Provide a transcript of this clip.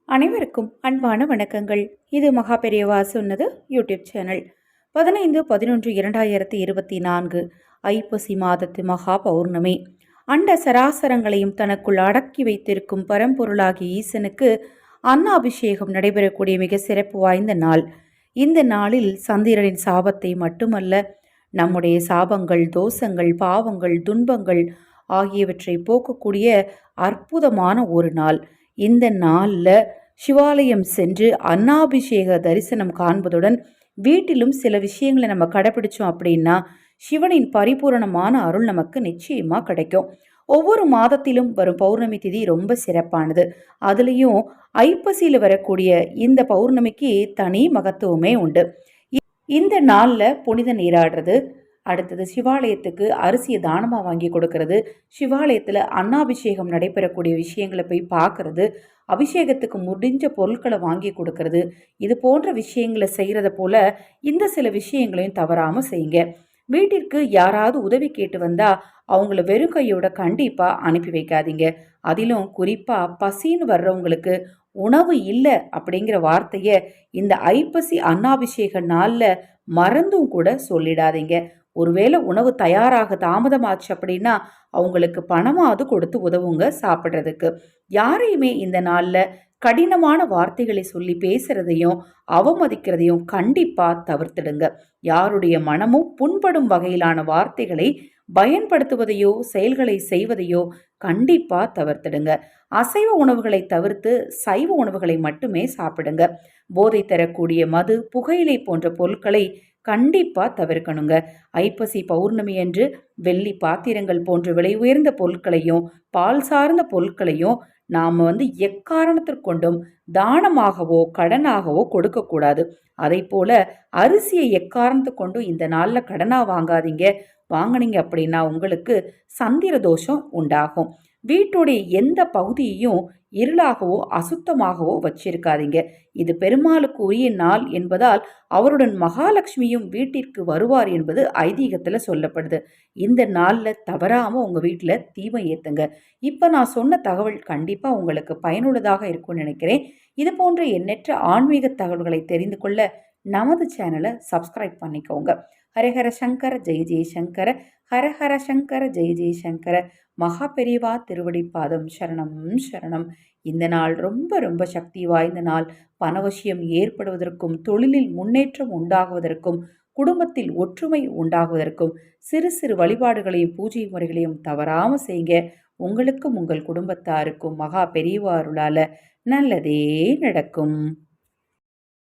அனைவருக்கும் அன்பான வணக்கங்கள். இது மகா பெரியவா சொன்னது யூடியூப் சேனல். 15/11/2024 ஐப்பசி மாதத்து மகா பௌர்ணமி. அண்ட சராசரங்களையும் தனக்குள் அடக்கி வைத்திருக்கும் பரம்பொருளாகிய ஈசனுக்கு அன்னாபிஷேகம் நடைபெறக்கூடிய மிக சிறப்பு வாய்ந்த நாள். இந்த நாளில் சந்திரனின் சாபத்தை மட்டுமல்ல, நம்முடைய சாபங்கள், தோஷங்கள், பாவங்கள், துன்பங்கள் ஆகியவற்றை போக்கக்கூடிய அற்புதமான ஒரு நாள். இந்த நாளில் சிவாலயம் சென்று அன்னாபிஷேக தரிசனம் காண்பதுடன் வீட்டிலும் சில விஷயங்களை நம்ம கடைப்பிடிச்சோம் அப்படின்னா சிவனின் பரிபூரணமான அருள் நமக்கு நிச்சயமாக கிடைக்கும். ஒவ்வொரு மாதத்திலும் வரும் பௌர்ணமி திதி ரொம்ப சிறப்பானது. அதுலேயும் ஐப்பசியில் வரக்கூடிய இந்த பௌர்ணமிக்கு தனி மகத்துவமே உண்டு. இந்த நாளில் புனித நீராடுறது, அடுத்தது சிவாலயத்துக்கு அரிசியை தானமாக வாங்கி கொடுக்கறது, சிவாலயத்தில் அன்னாபிஷேகம் நடைபெறக்கூடிய விஷயங்களை போய் பார்க்கறது, அபிஷேகத்துக்கு முடிஞ்ச பொருட்களை வாங்கி கொடுக்கறது, இது போன்ற விஷயங்களை செய்கிறத போல் இந்த சில விஷயங்களையும் தவறாமல் செய்யுங்க. வீட்டிற்கு யாராவது உதவி கேட்டு வந்தால் அவங்கள வெறும் கையோட கண்டிப்பாக அனுப்பி வைக்காதீங்க. அதிலும் குறிப்பாக பசின்னு வர்றவங்களுக்கு உணவு இல்லை அப்படிங்கிற வார்த்தையை இந்த ஐப்பசி அன்னாபிஷேக நாளில் மறந்தும் கூட சொல்லிடாதீங்க. ஒருவேளை உணவு தயாராக தாமதமாச்சு அப்படின்னா அவங்களுக்கு பணமாவது கொடுத்து உதவுங்க சாப்பிட்றதுக்கு. யாரையுமே இந்த நாளில் கடினமான வார்த்தைகளை சொல்லி பேசுறதையும் அவமதிக்கிறதையும் கண்டிப்பாக தவிர்த்திடுங்க. யாருடைய மனமும் புண்படும் வகையிலான வார்த்தைகளை பயன்படுத்துவதையோ செயல்களை செய்வதையோ கண்டிப்பாக தவிர்த்திடுங்க. அசைவ உணவுகளை தவிர்த்து சைவ உணவுகளை மட்டுமே சாப்பிடுங்க. போதை தரக்கூடிய மது, புகையிலை போன்ற பொருட்களை கண்டிப்பாக தவிர்க்கணுங்க. ஐப்பசி பௌர்ணமி அன்று வெள்ளி பாத்திரங்கள் போன்ற விலை உயர்ந்த பொருட்களையும் பால் சார்ந்த பொருட்களையும் நாம் எக்காரணத்திற்கொண்டும் தானமாகவோ கடனாகவோ கொடுக்கக்கூடாது. அதை போல அரிசியை எக்காரணத்து கொண்டும் இந்த நாளில் கடனாக வாங்காதீங்க. வாங்கினீங்க அப்படின்னா உங்களுக்கு சந்திர தோஷம் உண்டாகும். வீட்டுடைய எந்த பகுதியையும் இருளாகவோ அசுத்தமாகவோ வச்சிருக்காதீங்க. இது பெருமாளுக்கு உரிய நாள் என்பதால் அவருடன் மகாலட்சுமியும் வீட்டிற்கு வருவார் என்பது ஐதீகத்தில் சொல்லப்படுது. இந்த நாளில் தவறாமல் உங்கள் வீட்டில் தீபம் ஏற்றுங்க. இப்போ நான் சொன்ன தகவல் கண்டிப்பாக உங்களுக்கு பயனுள்ளதாக இருக்கும்னு நினைக்கிறேன். இது போன்ற எண்ணற்ற ஆன்மீக தகவல்களை தெரிந்து கொள்ள நமது சேனலை சப்ஸ்கிரைப் பண்ணிக்கோங்க. ஹரஹர சங்கர ஜெய ஜெயசங்கர, ஹரஹர சங்கர ஜெய ஜெயசங்கர. மகா பெரியவா திருவடி பாதம் சரணம் சரணம். இந்த நாள் ரொம்ப ரொம்ப சக்தி வாய்ந்த நாள். பணவசியம் ஏற்படுவதற்கும், தொழிலில் முன்னேற்றம் உண்டாகுவதற்கும், குடும்பத்தில் ஒற்றுமை உண்டாகுவதற்கும் சிறு சிறு வழிபாடுகளையும் பூஜை முறைகளையும் தவறாமல் செய்யுங்க. உங்களுக்கும் உங்கள் குடும்பத்தாருக்கும் மகா பெரியவா அருளால நல்லதே நடக்கும்.